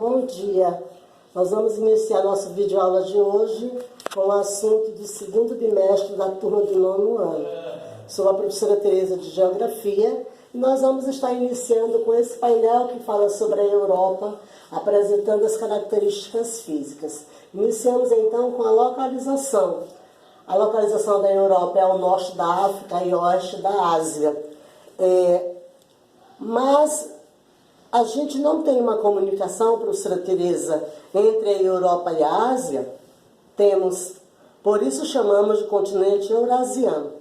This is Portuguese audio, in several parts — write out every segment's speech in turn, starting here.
bom dia. Nós vamos iniciar nossa videoaula de hoje com o assunto do segundo bimestre da turma do 9º ano. Sou a professora Tereza de Geografia e nós vamos estar iniciando com esse painel que fala sobre a Europa, apresentando as características físicas. Iniciamos então com a localização. A localização da Europa é ao norte da África e oeste da Ásia. Mas a gente não tem uma comunicação, professora Tereza, entre a Europa e a Ásia? Temos, por isso chamamos de continente eurasiano.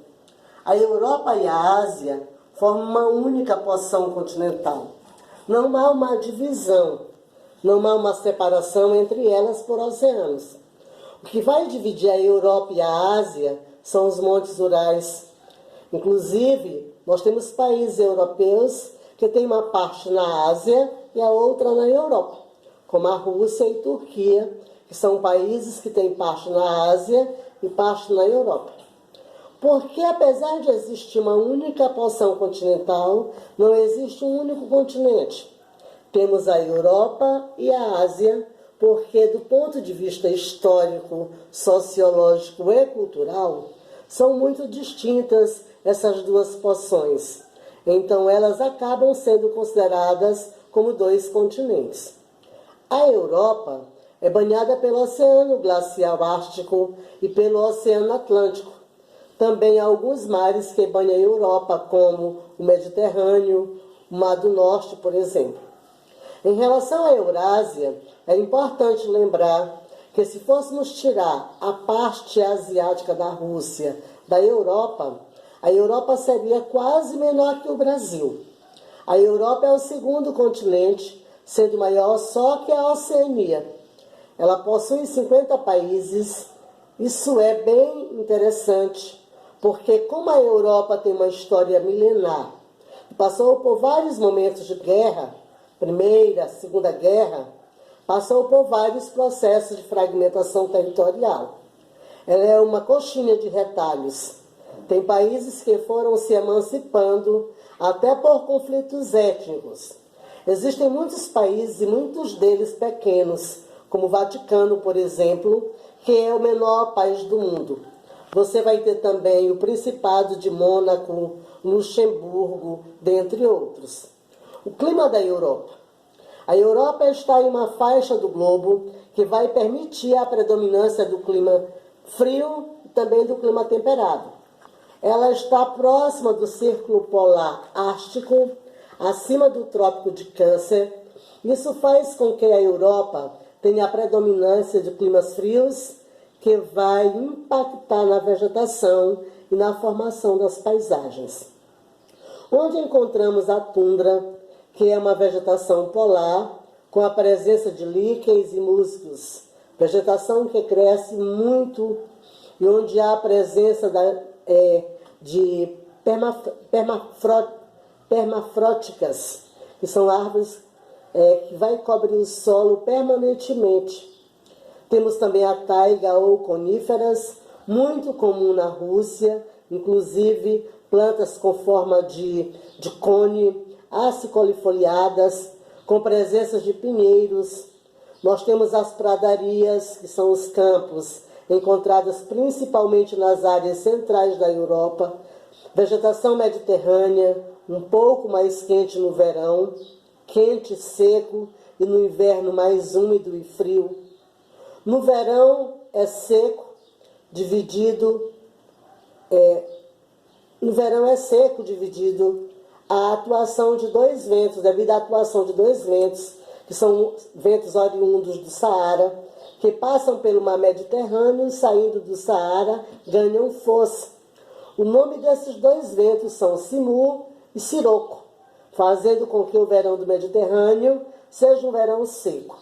A Europa e a Ásia formam uma única porção continental. Não há uma divisão, não há uma separação entre elas por oceanos. O que vai dividir a Europa e a Ásia são os montes Urais. Inclusive, nós temos países europeus que têm uma parte na Ásia e a outra na Europa, como a Rússia e Turquia, que são países que têm parte na Ásia e parte na Europa. Porque, apesar de existir uma única porção continental, não existe um único continente. Temos a Europa e a Ásia, porque, do ponto de vista histórico, sociológico e cultural, são muito distintas essas duas porções. Então, elas acabam sendo consideradas como dois continentes. A Europa é banhada pelo Oceano Glacial Ártico e pelo Oceano Atlântico. Também há alguns mares que banham a Europa, como o Mediterrâneo, o Mar do Norte, por exemplo. Em relação à Eurásia, é importante lembrar que se fôssemos tirar a parte asiática da Rússia da Europa, a Europa seria quase menor que o Brasil. A Europa é o segundo continente, sendo maior só que a Oceania. Ela possui 50 países. Isso é bem interessante, porque como a Europa tem uma história milenar, passou por vários momentos de guerra, Primeira, Segunda Guerra, passou por vários processos de fragmentação territorial. Ela é uma coxinha de retalhos. Tem países que foram se emancipando até por conflitos étnicos. Existem muitos países e muitos deles pequenos, como o Vaticano, por exemplo, que é o menor país do mundo. Você vai ter também o Principado de Mônaco, Luxemburgo, dentre outros. O clima da Europa. A Europa está em uma faixa do globo que vai permitir a predominância do clima frio e também do clima temperado. Ela está próxima do Círculo Polar Ártico, acima do Trópico de Câncer. Isso faz com que a Europa tenha a predominância de climas frios, que vai impactar na vegetação e na formação das paisagens. Onde encontramos a tundra, que é uma vegetação polar, com a presença de líquens e musgos, vegetação que cresce muito e onde há a presença de permafróticas, que são árvores que vai cobrir o solo permanentemente. Temos também a taiga ou coníferas, muito comum na Rússia, inclusive plantas com forma de cone, aciculifoliadas, com presença de pinheiros. Nós temos as pradarias, que são os campos, encontradas principalmente nas áreas centrais da Europa, vegetação mediterrânea, um pouco mais quente no verão, quente e seco, e no inverno mais úmido e frio. No verão é seco, dividido a atuação de dois ventos, devido à atuação de dois ventos, que são ventos oriundos do Saara, que passam pelo mar Mediterrâneo e, saindo do Saara, ganham força. O nome desses dois ventos são Simu e Siroco, fazendo com que o verão do Mediterrâneo seja um verão seco.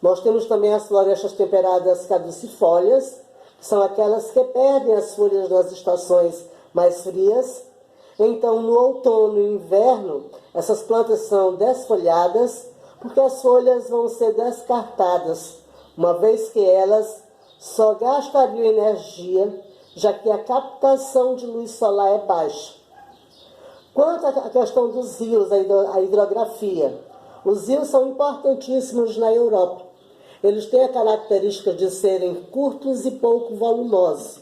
Nós temos também as florestas temperadas caducifólias, que são aquelas que perdem as folhas nas estações mais frias. Então, no outono e inverno, essas plantas são desfolhadas, porque as folhas vão ser descartadas, uma vez que elas só gastariam energia, já que a captação de luz solar é baixa. Quanto à questão dos rios, a hidrografia, Os rios são importantíssimos na Europa. Eles têm a característica de serem curtos e pouco volumosos.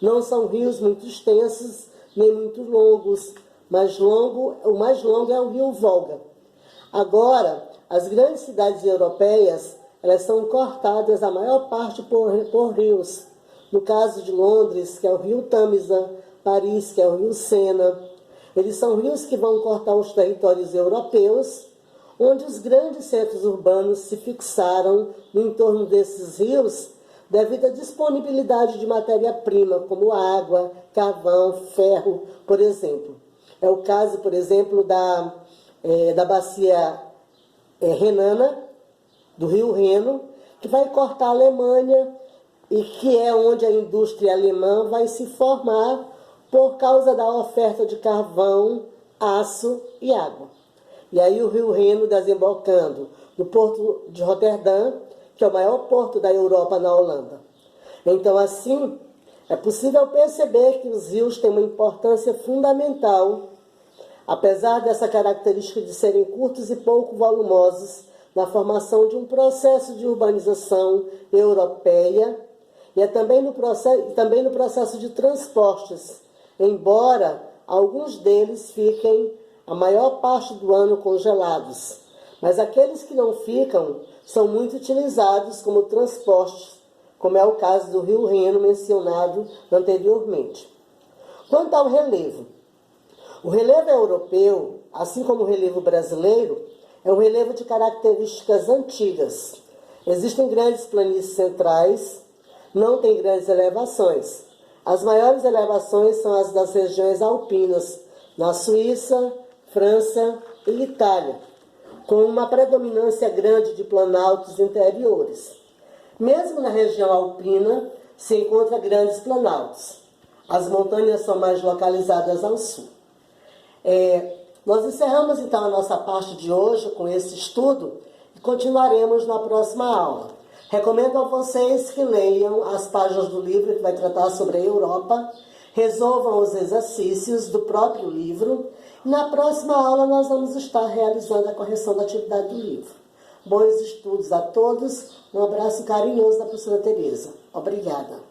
Não são rios muito extensos, nem muito longos, mas o mais longo é o rio Volga. Agora, as grandes cidades europeias, elas são cortadas a maior parte por rios. No caso de Londres, que é o rio Tâmisa, Paris, que é o rio Sena. Eles são rios que vão cortar os territórios europeus, onde os grandes centros urbanos se fixaram no entorno desses rios devido à disponibilidade de matéria-prima, como água, carvão, ferro, por exemplo. É o caso, por exemplo, da bacia renana, do rio Reno, que vai cortar a Alemanha e que é onde a indústria alemã vai se formar por causa da oferta de carvão, aço e água. E aí o rio Reno desembocando no porto de Roterdã, que é o maior porto da Europa na Holanda. Então, assim, é possível perceber que os rios têm uma importância fundamental, apesar dessa característica de serem curtos e pouco volumosos, na formação de um processo de urbanização europeia e também no processo de transportes, embora alguns deles fiquem a maior parte do ano congelados. Mas aqueles que não ficam são muito utilizados como transportes, como é o caso do rio Reno mencionado anteriormente. Quanto ao relevo, o relevo europeu, assim como o relevo brasileiro, é um relevo de características antigas. Existem grandes planícies centrais, não tem grandes elevações. As maiores elevações são as das regiões alpinas, na Suíça, França e Itália, com uma predominância grande de planaltos interiores. Mesmo na região alpina, se encontra grandes planaltos. As montanhas são mais localizadas ao sul. Nós encerramos, então, a nossa parte de hoje com esse estudo e continuaremos na próxima aula. Recomendo a vocês que leiam as páginas do livro que vai tratar sobre a Europa, resolvam os exercícios do próprio livro. Na próxima aula, nós vamos estar realizando a correção da atividade do livro. Bons estudos a todos. Um abraço carinhoso da professora Tereza. Obrigada.